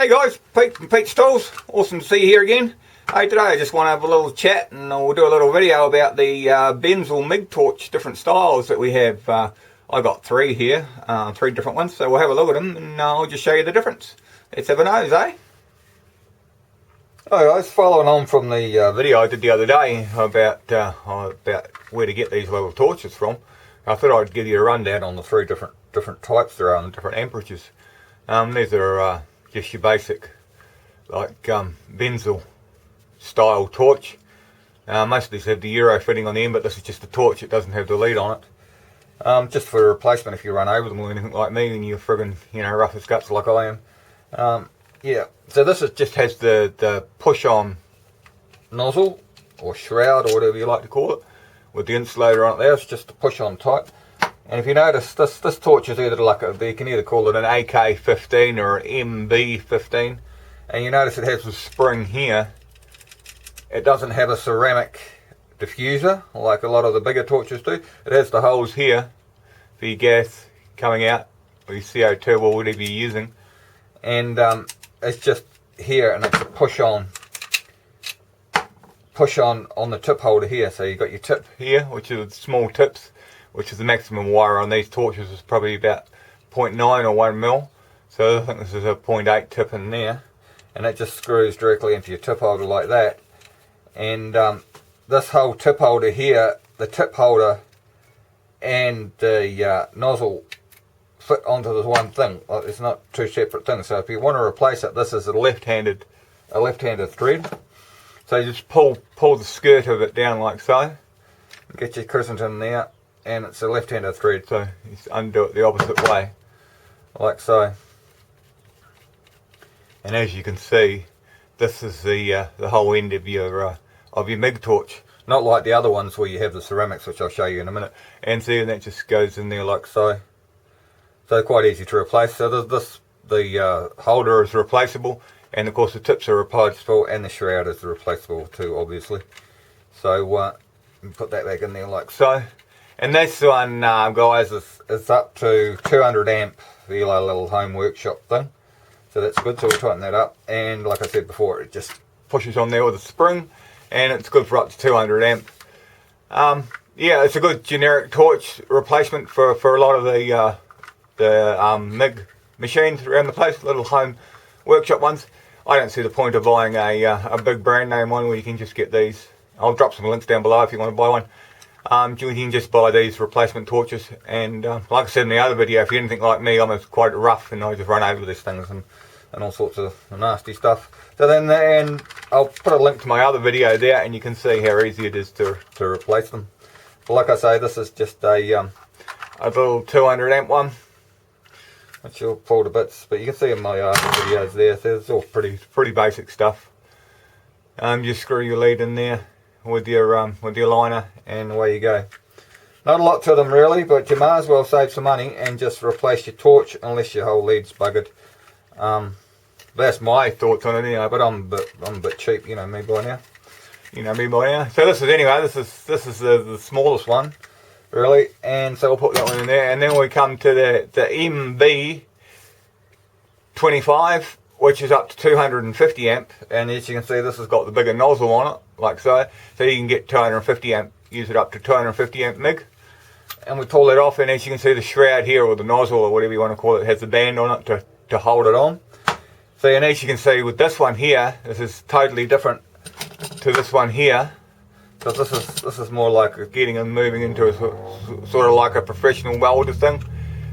Hey guys, Pete from Pete's Tools. Awesome to see you here again. Hey, today I just want to have a little chat and we'll do a little video about the Binzel Mig Torch, different styles that we have. I got three here, three different ones, so we'll have a look at them and I'll just show you the difference. Let's have a nose, eh? Hi guys, following on from the video I did the other day about where to get these little torches from, I thought I'd give you a rundown on the three different types there are and different amperatures. These are just your basic, like Binzel style torch. Most of these have the Euro fitting on the end, but this is just a torch, it doesn't have the lead on it. Just for a replacement if you run over them or anything like me and you're friggin', rough as guts like I am. Yeah, so this just has the push-on nozzle or shroud or whatever you like to call it, with the insulator on it there. It's just a push-on type. And if you notice, this torch is either like you can either call it an AK-15 or an MB-15. And you notice it has a spring here. It doesn't have a ceramic diffuser like a lot of the bigger torches do. It has the holes here for your gas coming out, or your CO2 or whatever you're using. And it's just here, and it's a push on the tip holder here. So you've got your tip here, which is small tips, which is the maximum wire on these torches is probably about 0.9 or 1 mil. So I think this is a 0.8 tip in there, and it just screws directly into your tip holder like that. And this whole tip holder here, the tip holder and the nozzle fit onto this one thing. It's not two separate things. So if you want to replace it, this is a left-handed thread. So you just pull the skirt of it down like so, get your crescent in there, and it's a left-handed thread. So you just undo it the opposite way, like so. And as you can see, this is the whole end of your MIG torch. Not like the other ones where you have the ceramics, which I'll show you in a minute. And see, and that just goes in there like so. So quite easy to replace. So the holder is replaceable, and of course the tips are replaceable, and the shroud is replaceable too, obviously. So put that back in there like so. And this one, guys, is up to 200 amp Velo little home workshop thing. So that's good. So we'll tighten that up, and like I said before, it just pushes on there with a spring, and it's good for up to 200 amp. Yeah, it's a good generic torch replacement for a lot of the MIG machines around the place, little home workshop ones. I don't see the point of buying a big brand name one where you can just get these. I'll drop some links down below if you want to buy one. You can just buy these replacement torches, and like I said in the other video, if you're anything like me, I'm quite rough and I just run over these things and all sorts of nasty stuff. So then, and I'll put a link to my other video there, and you can see how easy it is to replace them. But like I say, this is just a little 200 amp one, which will pull to bits. But you can see in my other videos there, so it's all pretty basic stuff. Just screw your lead in there with your liner, and away you go. Not a lot to them really, but you might as well save some money and just replace your torch unless your whole lead's buggered. That's my thoughts on it anyway, but I'm a bit cheap, you know me by now. So this is the smallest one, really, and so we'll put that one in there, and then we come to the MB25, which is up to 250 amp, and as you can see, this has got the bigger nozzle on it, like so. So you can get 250 amp, use it up to 250 amp MIG. And we pull it off, and as you can see, the shroud here, or the nozzle, or whatever you want to call it, has a band on it to hold it on. So, and as you can see with this one here, this is totally different to this one here. So this is more like getting and moving into a sort of like a professional welder thing.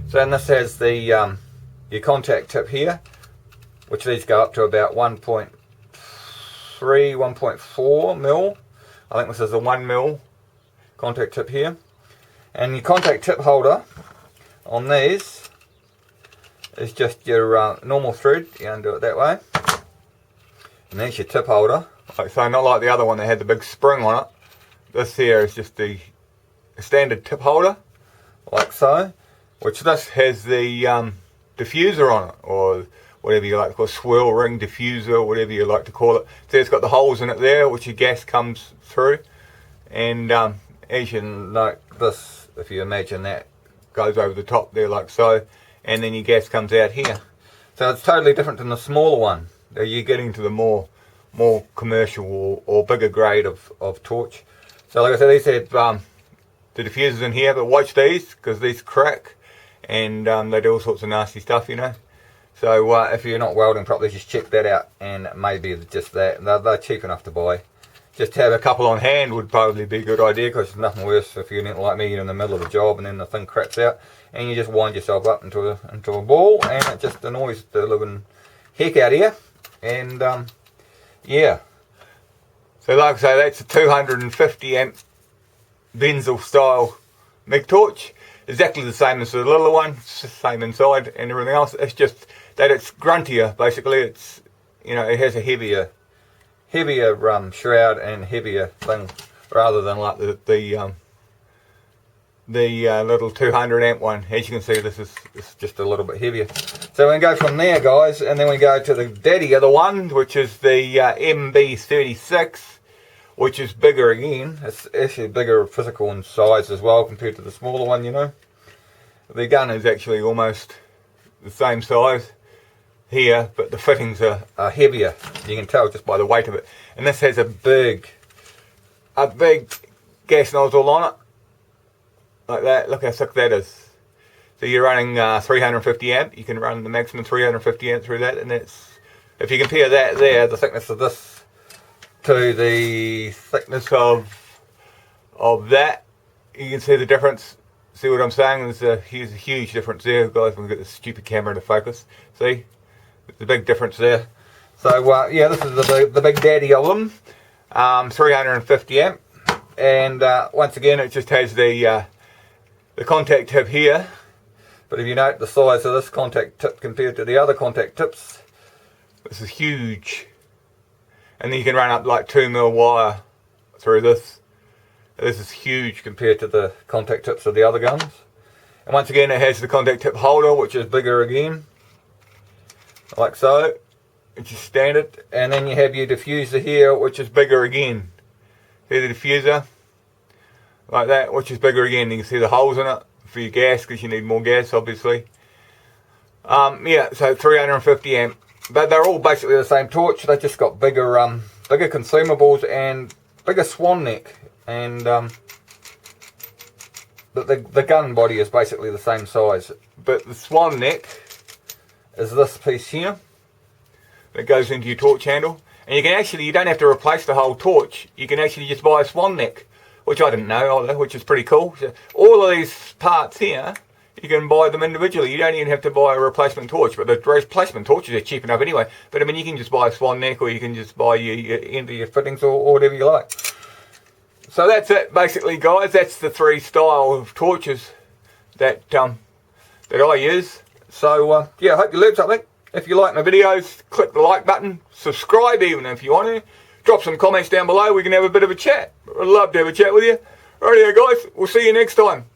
So, and this has the your contact tip here, which these go up to about 1.3, 1.4 mil. I think this is a 1 mil contact tip here. And your contact tip holder on these is just your normal thread. You undo it that way. And there's your tip holder. Like so, not like the other one that had the big spring on it. This here is just the standard tip holder, like so. Which this has the diffuser on it, or whatever you like to call it, swirl ring diffuser, whatever you like to call it. So it's got the holes in it there, which your gas comes through. And as you note, this, if you imagine that, goes over the top there like so, and then your gas comes out here. So it's totally different than the smaller one. You're getting to the more commercial or bigger grade of torch. So like I said, these had the diffusers in here, but watch these, because these crack, and they do all sorts of nasty stuff, you know. So if you're not welding properly, just check that out, and maybe just that. They're cheap enough to buy. Just have a couple on hand would probably be a good idea, because there's nothing worse if you're like me, you're in the middle of a job and then the thing cracks out and you just wind yourself up into a ball, and it just annoys the living heck out of you. And yeah, so like I say, that's a 250 amp Binzel style Mig torch, exactly the same as the little one, same inside and everything else. It's just that it's gruntier, basically. It's, you know, it has a heavier shroud and heavier thing, rather than like the little 200 amp one. As you can see, this is just a little bit heavier. So we go from there, guys, and then we go to the daddy of the one, which is the MB36, which is bigger again. It's actually bigger physical in size as well compared to the smaller one, you know. The gun is actually almost the same size here, but the fittings are heavier. You can tell just by the weight of it. And this has a big gas nozzle on it, like that. Look how thick that is. So you're running 350 amp. You can run the maximum 350 amp through that, and that's, if you compare that there, the thickness of this to the thickness of that, you can see the difference. See what I'm saying? There's a huge difference there, guys. We've got this stupid camera to focus. See, there's a big difference there. So yeah, this is the big daddy of them, 350 amp, and once again, it just has the contact tip here. But if you note the size of this contact tip compared to the other contact tips, this is huge. And then you can run up like 2mm wire through this. This is huge compared to the contact tips of the other guns. And once again, it has the contact tip holder, which is bigger again, like so. It's just standard. And then you have your diffuser here, which is bigger again. See the diffuser? Like that, which is bigger again. You can see the holes in it for your gas, because you need more gas, obviously. Yeah, so 350 amp. But they're all basically the same torch. They just got bigger consumables and bigger swan neck. And the gun body is basically the same size. But the swan neck is this piece here that goes into your torch handle. And you can actually, you don't have to replace the whole torch. You can actually just buy a swan neck, which I didn't know either, which is pretty cool. So all of these parts here, you can buy them individually. You don't even have to buy a replacement torch, but the replacement torches are cheap enough anyway. But I mean, you can just buy a swan neck, or you can just buy your end of your fittings, or whatever you like. So that's it, basically, guys. That's the three style of torches that I use. So yeah, I hope you learned something. If you like my videos, click the like button, subscribe even if you want to. Drop some comments down below, we can have a bit of a chat. I'd love to have a chat with you. Alrighty guys, we'll see you next time.